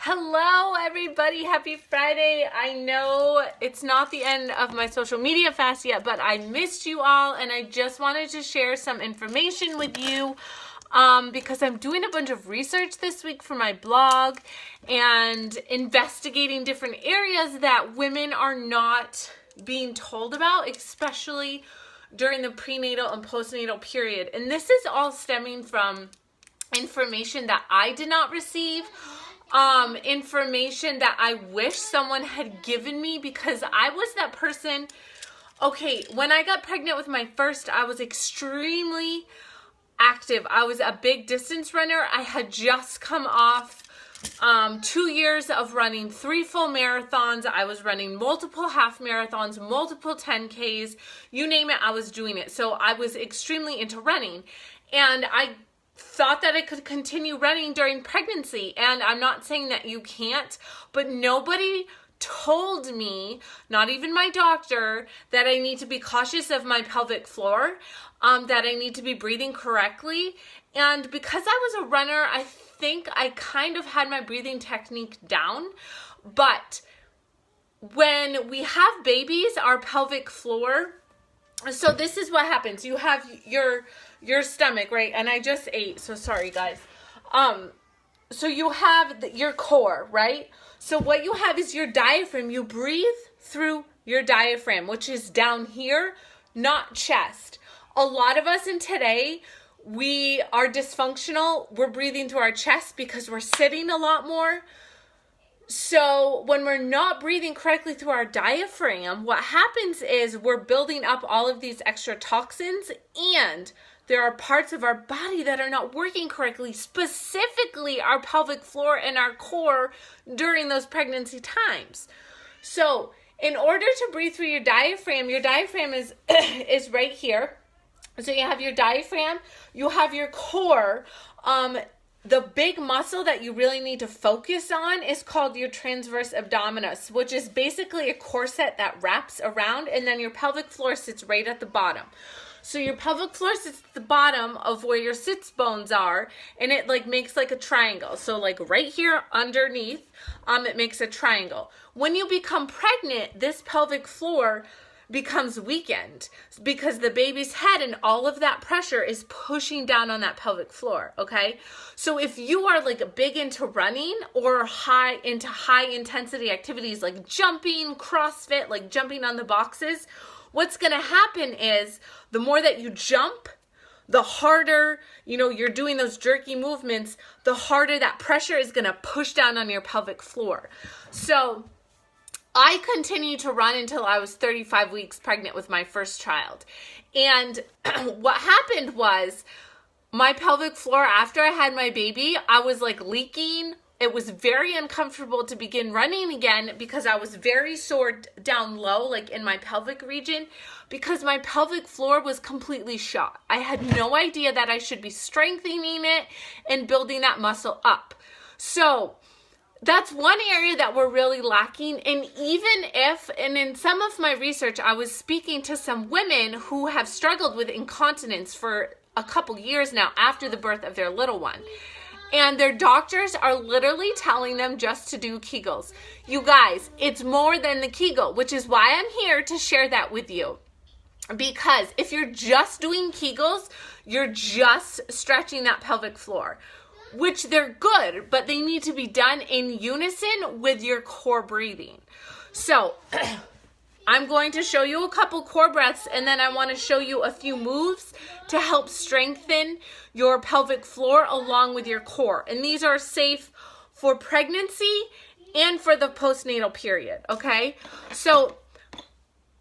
Hello everybody, happy Friday. I know it's not the end of my social media fast yet, but I missed you all and I just wanted to share some information with you because I'm doing a bunch of research this week for my blog and investigating different areas that women are not being told about, especially during the prenatal and postnatal period. And this is all stemming from information that I did not receive, information that I wish someone had given me, because I was that person. Okay, when I got pregnant with my first, I was extremely active. I was a big distance runner. I had just come off 2 years of running 3 full marathons. I was running multiple half marathons, multiple 10Ks, you name it, I was doing it. So I was extremely into running, and I thought that I could continue running during pregnancy. And I'm not saying that you can't, but nobody told me, not even my doctor, that I need to be cautious of my pelvic floor, that I need to be breathing correctly. And because I was a runner, I think I kind of had my breathing technique down. But when we have babies, our pelvic floor, so this is what happens. You have your stomach, right? And I just ate, so sorry guys. So you have your core, right? So what you have is your diaphragm. You breathe through your diaphragm, which is down here, not chest. A lot of us in today, we are dysfunctional. We're breathing through our chest because we're sitting a lot more. So when we're not breathing correctly through our diaphragm, what happens is we're building up all of these extra toxins, and there are parts of our body that are not working correctly, specifically our pelvic floor and our core during those pregnancy times. So in order to breathe through your diaphragm is is right here. So you have your diaphragm, you have your core. The big muscle that you really need to focus on is called your transverse abdominis, which is basically a corset that wraps around, and then your pelvic floor sits right at the bottom. So your pelvic floor sits at the bottom of where your sits bones are, and it makes like a triangle. So right here underneath, it makes a triangle. When you become pregnant, this pelvic floor becomes weakened because the baby's head and all of that pressure is pushing down on that pelvic floor, okay? So if you are big into running or high intensity activities like jumping, CrossFit, like jumping on the boxes, what's gonna happen is the more that you jump, the harder, you're doing those jerky movements, the harder that pressure is gonna push down on your pelvic floor. So I continued to run until I was 35 weeks pregnant with my first child. And what happened was my pelvic floor, after I had my baby, I was leaking. It was very uncomfortable to begin running again because I was very sore down low, in my pelvic region, because my pelvic floor was completely shot. I had no idea that I should be strengthening it and building that muscle up. So that's one area that we're really lacking. And and in some of my research, I was speaking to some women who have struggled with incontinence for a couple years now after the birth of their little one. And their doctors are literally telling them just to do kegals. You guys, it's more than the kegel, which is why I'm here to share that with you. Because if you're just doing kegals, you're just stretching that pelvic floor, which they're good, but they need to be done in unison with your core breathing. So I'm going to show you a couple core breaths, and then I want to show you a few moves to help strengthen your pelvic floor along with your core. And these are safe for pregnancy and for the postnatal period, okay? So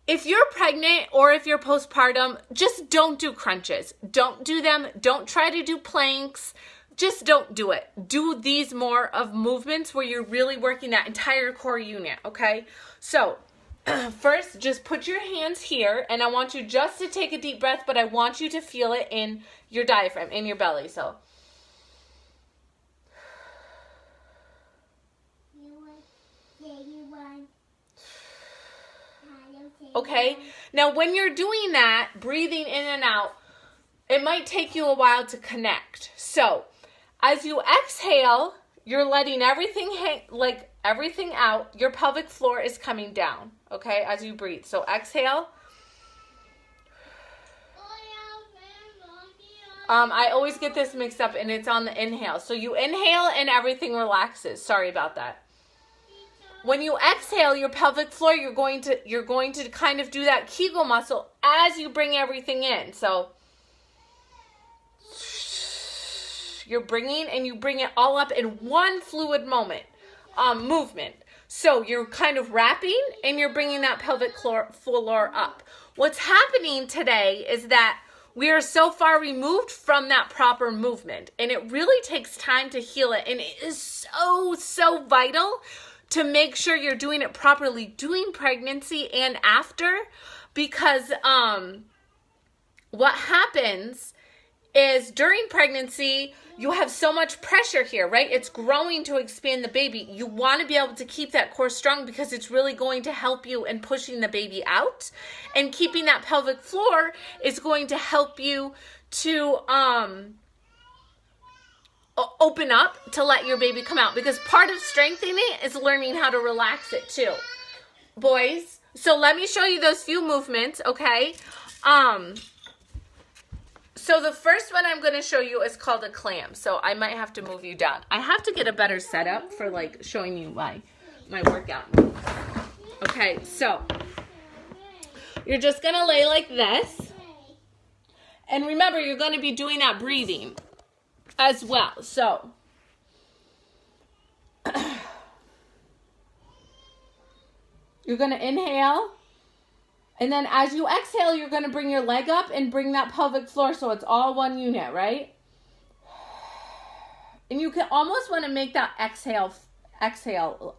if you're pregnant or if you're postpartum, just don't do crunches. Don't do them. Don't try to do planks. Just don't do it. Do these more of movements where you're really working that entire core unit, okay? So first, just put your hands here, and I want you just to take a deep breath, but I want you to feel it in your diaphragm, in your belly. So okay, now when you're doing that, breathing in and out, it might take you a while to connect. So as you exhale, you're letting everything everything out. Your pelvic floor is coming down, okay, as you breathe. So exhale. I always get this mixed up, and it's on the inhale. So you inhale and everything relaxes. Sorry about that. When you exhale, your pelvic floor, you're going to kind of do that kegel muscle as you bring everything in. So you're bringing, and you bring it all up in one fluid movement. So you're kind of wrapping, and you're bringing that pelvic floor up. What's happening today is that we are so far removed from that proper movement, and it really takes time to heal it. And it is so, so vital to make sure you're doing it properly during pregnancy and after, because what happens is during pregnancy, you have so much pressure here, right? It's growing to expand the baby. You want to be able to keep that core strong because it's really going to help you in pushing the baby out. And keeping that pelvic floor is going to help you to open up to let your baby come out. Because part of strengthening it is learning how to relax it too. Boys, so let me show you those few movements, okay? So the first one I'm going to show you is called a clam. So I might have to move you down. I have to get a better setup for like showing you my workout moves. Okay, so you're just going to lay like this. And remember, you're going to be doing that breathing as well. So you're going to inhale. And then as you exhale, you're going to bring your leg up and bring that pelvic floor so it's all one unit, right? And you can almost want to make that exhale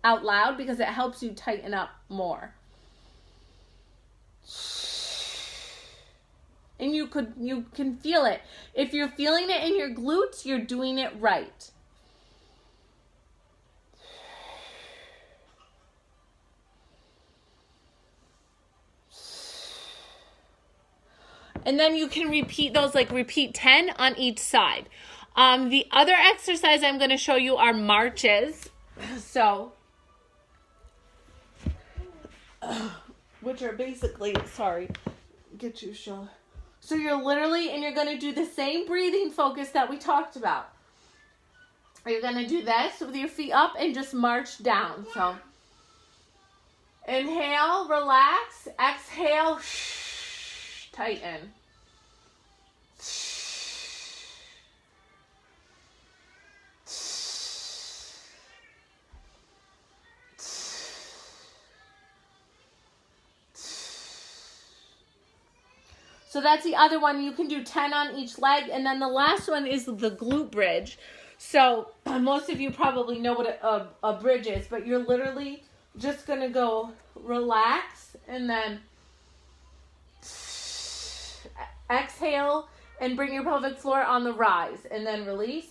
out loud because it helps you tighten up more. And you can feel it. If you're feeling it in your glutes, you're doing it right. And then you can repeat those, like repeat 10 on each side. The other exercise I'm going to show you are marches. So, which are basically, get you, Sheila. So you're literally, and you're going to do the same breathing focus that we talked about. You're going to do this with your feet up and just march down. So, inhale, relax, exhale, tighten. So that's the other one. You can do 10 on each leg. And then the last one is the glute bridge. So most of you probably know what a bridge is, but you're literally just going to go relax and then exhale and bring your pelvic floor on the rise and then release.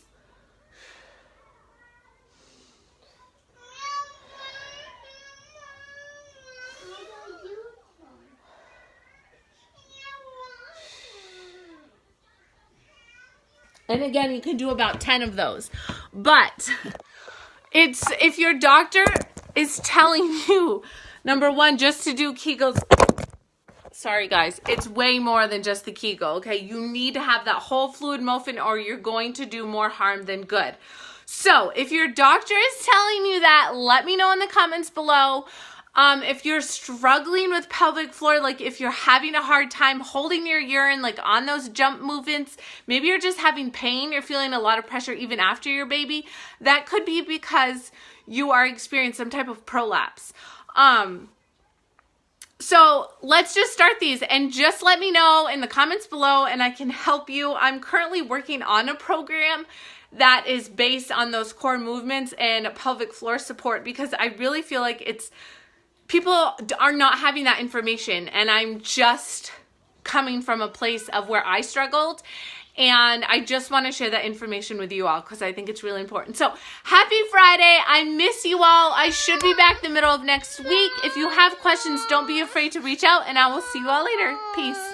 And again, you can do about 10 of those. But if your doctor is telling you, number one, just to do kegals. Sorry, guys. It's way more than just the kegel, okay? You need to have that whole fluid motion or you're going to do more harm than good. So if your doctor is telling you that, let me know in the comments below. If you're struggling with pelvic floor, like if you're having a hard time holding your urine, like on those jump movements, maybe you're just having pain, you're feeling a lot of pressure even after your baby, that could be because you are experiencing some type of prolapse. So let's just start these and just let me know in the comments below and I can help you. I'm currently working on a program that is based on those core movements and pelvic floor support because I really feel like people are not having that information, and I'm just coming from a place of where I struggled, and I just want to share that information with you all because I think it's really important. So happy Friday. I miss you all. I should be back the middle of next week. If you have questions, don't be afraid to reach out, and I will see you all later. Peace.